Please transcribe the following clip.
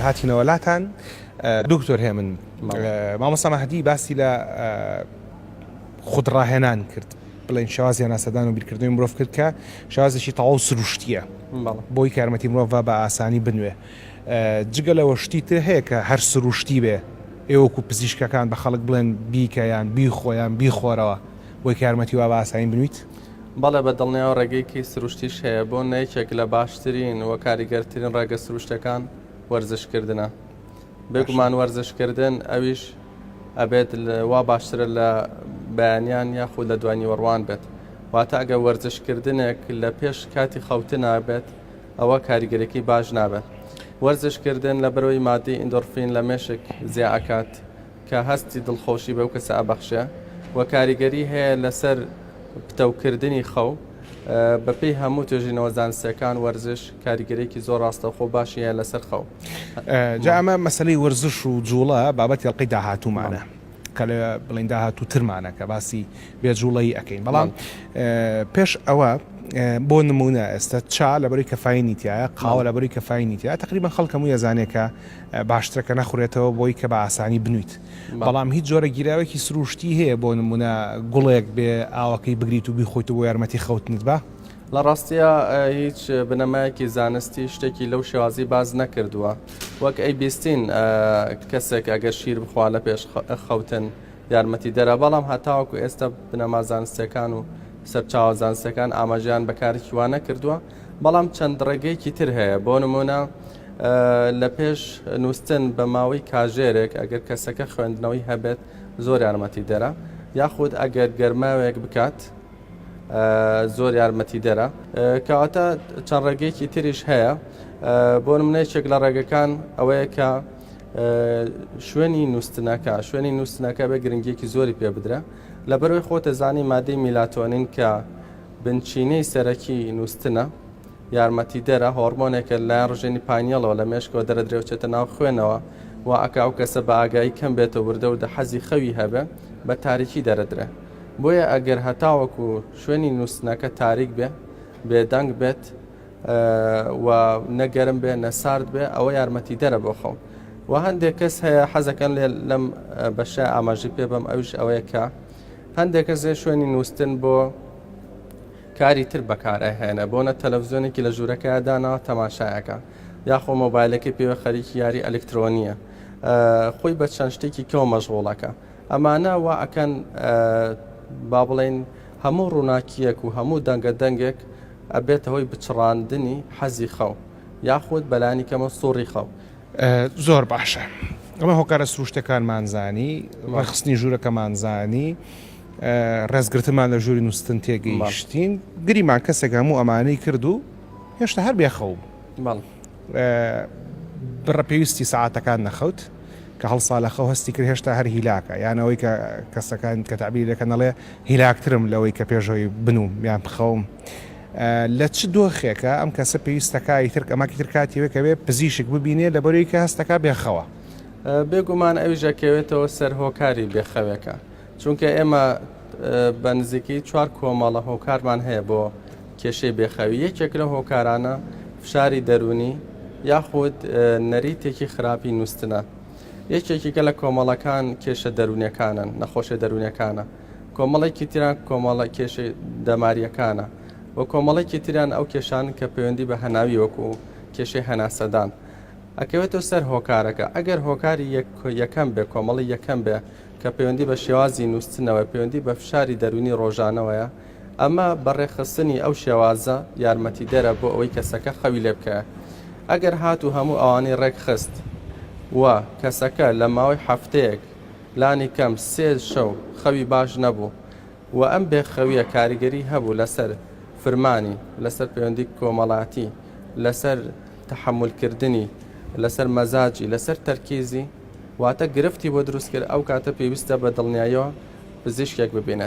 هاتینەوە لاتان دکتۆر هێمن مامۆستا مەهدی باسی لە خودڕاهێنان کرد بڵێن شێوازی هەناسەدان و بیرکردنەوەی مرۆڤ کرد کە شێوازێکی تەواو سروشتیە بۆی کە یارمەتی مرۆڤ بە ئاسانی بنوێ جگە لەوە شتی تر هەیە کە هەر سروشتی بێ ئێوەکو پزیشکەکان بە خەڵک بڵێن بیکەیان بیخۆیان بیخۆرەوە بۆی کە یارمەتی وا بە ئاسانی بنویت بەڵێ بە دڵنیاوە ڕێگەیەکی سروشتیش هەیە بۆ نەیەکێک لە باشترین وە کاریگەرترین ڕێگە سروشتەکان وەرزشکردنە بێگومان وەرزشکردن ئەویش ئەبێت وا باشترە لە بەیانیان یاخود لە دوانی وەڕوان بێت واتە ئەگە وەرزشکردنێک لە پێش کاتی خەوتن نابێت ئەوە کاریگەرێکی باش نابێت وەرزشکردن لە بەرەوەی مادەی ئیندۆرفین لە مێشک زیاکات کە هەستی دڵخۆشی بەو کەسە ئابەخشە و کاریگەری هەیە لەسەر پتەوکردنی خەو بەپێی هەموو توێژینەوە زانستیەکان وەرزش کاریگەرێکی زۆر ڕاستەوخۆ باشی هەیە لەسەر خەو جا ئەمە مەسەلەی وەرزش و جوڵە بابەتی هەڵقەی داهاتوومانە کە لە بڵین داهاتوو ترمانە کە باسی بێجوڵەیی ئەەکەین بەڵام پێش ئەوە بۆ نمونە ئێستا چا لەبەری کەفاینی تایە قاوە لەبەری کەفاینی تایە تقریبا خەڵکەم و یەزانێکە باشترەکە نەخورێتەوە بۆی کە بە ئاسانی بنویت بەڵام هیچ جۆرە گیراوێکی سروشتی هەیە بۆ نمونە گوڵێک بێ ئاوەکەی بگریت و بیخۆیت بۆ یارمەتی خەوتنت بە لە ڕاستیە هیچ بنەمایەکی زانستی شتێکی لەو شێوازی باز نەکردووە وەک ئەی بیستین کەسێک ئەگەر شیر بخوا لە پێش خەوتن یارمەتی دەرە بەڵام هەتاوەکو ئێستا بنەما زانستیەکان و سەرچاوە زانستیەکان ئاماژیان بەکارێکی وانە کردووە بەڵام چەند ڕێگەیەکی تر هەیە بۆ نمونە لە پێش نووسن بە ماوەی کاژێرێک ئەگەر کەسەکە خوێندنەوەی هەبێت زۆر یارمەتی دەرە یاخود ئەگەر گەرماوێک بکات زۆر یارمەتی دەرە کەواتە چەند ڕێگەیەکی تریش هەیە بۆ نمونەیەکێک لە ڕێگەکان ئەوەیە کە شوێنی نووسنەکە بە گرنگیەکی زۆری پێ بدرە لەبەرەوەی خۆتە زانی مادەی میلاتۆنین کە بنچینەی سەرەکی نووسنە یارمەتی دەرە هۆرمۆنێکە لایەن ڕژێنی پانیەڵەوە لە مێشکەوە دەرەدرێوچێتە ناو خوێنەوە و ئەو کەسە بە ئاگایی کەم بێتە وردە و حەزی خەوی هەبێ بە تاریکی دەرەدرێ بۆیە ئەگەر هەتاوەکو شوێنی نووسنەکە تاریک بێ بێدەنگ بێت و نەگەرم بێ نەسارد بێ ئەوە یارمەتی دەرە بۆ خەو و هەندێک کەس هەیە حەزەکەن لەم بەشە ئاماژی پێ بەم ئەوش ئەوەیە کە هەندێک کەس شوێنی نووسن بۆ کاری تر بەکارهێنە بۆنە تەلەڤیزیۆنێکی لە ژوورەکەی داناوە تەماشایەکە یاخۆ مۆبایلەکەی پێوە خەریکی یاری ئەلکترۆنیە خۆی بە چەند شتێکی کەوە مەشغوڵەکە ئەمانە وا ئەکەن با بڵێن هەموو ڕووناکیەک و هەموو دەنگێک ئەبێت هۆی بچڕاندنی حەزی خەو یاخود بەلانی کەمە سوڕی خەو زۆر باشە ئەمە هۆکارە سروشتەکانمانزانی ڕەخستنی ژوورەکەمانزانی ڕێزگرتمان لە ژووری نووسن تێگەیشتین گریمان کەسێک هەموو ئەمانەی کرد و هێشتا هەر بێخەو بڕە پێویستی ساعاتەکان نەخەوت کە هەڵسا لە خەو هەستی کرد هێشتا هەر هیلاکە یانەوەی کە کەسەکان کە تعبیر دەکەن دەڵێ هیلاکترم لەوەی کە پێشەوەی بنوم یان بخەوم لە چ دۆخێکە ئەم کەسە پێویستەکە تر ئەماکی تر کاتیوە کە بێ پزیشک ببینێ لە بەرەوەی کە هەستەکە بێخەوە بێگومان ئەویژەکەوێتەوە سەر هۆکاری بێخەوێکە چونکە ئێمە بە نزیکی 4 کۆمەڵە هۆکارمان هەیە بۆ کێشەی بێخەوی یەکێک لە هۆکارانە فشاری دەرونی یاخود نەریتێکی خراپی نووسنە یەکێکیکە لە کۆمەڵەکان کێشە دەرونیەکانن نەخۆشە دەرونیەکانە کۆمەڵێکی تران کۆمەڵە کێشەی دەماریەکانە و کۆمەڵێکی تریان ئەو کێشان کە پەیوەندی بە هەناوی وەکو کێشەی هەناسەدان ئەکەوێتەوە سەر هۆکارەکە ئەگەر هۆکاری یەکەم بێ کۆمەڵی یەکەم بێ کە پەیوەندی بە شێوازی نووسنەوە پەیوەندی بە فشاری دەرونی ڕۆژانەوەیە ئەمە بەڕێخستنی ئەو شێوازە یارمەتی دەرە بۆ ئەوەی کەسەکە خەوی لێ بکە ئەگەر هات و هەموو ئەوانەی ڕێک خست و کەسەکە لە ماوەی هەفتەیەک لانی کەم 3 شەو خەوی باش نەبوو و ئەم بێخەویە کاریگەری هەبوو لەسەر فرمانی لەسەر پەیوەندی کۆمەڵاتی لەسەر تەحملکردنی لەسەر مەزاجی لەسەر تەرکیزی واتە گرفتی بۆ دروست کرد ئەو کاتە پێویستە بە دڵنیاییەوە پزیشکێک ببینێت